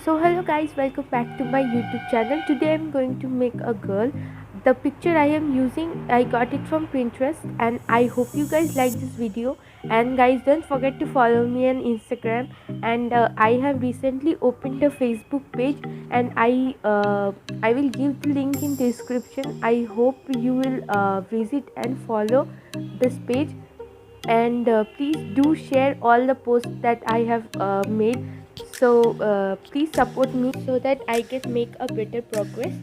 So hello guys, welcome back to my YouTube channel. Today I'm going to make a girl. The picture I am using, I got it from Pinterest, and I hope you guys like this video. And guys, don't forget to follow me on Instagram. And I have recently opened a Facebook page, and I will give the link in description. I hope you will visit and follow this page, and please do share all the posts that I have made. So please support me so that I can make a better progress.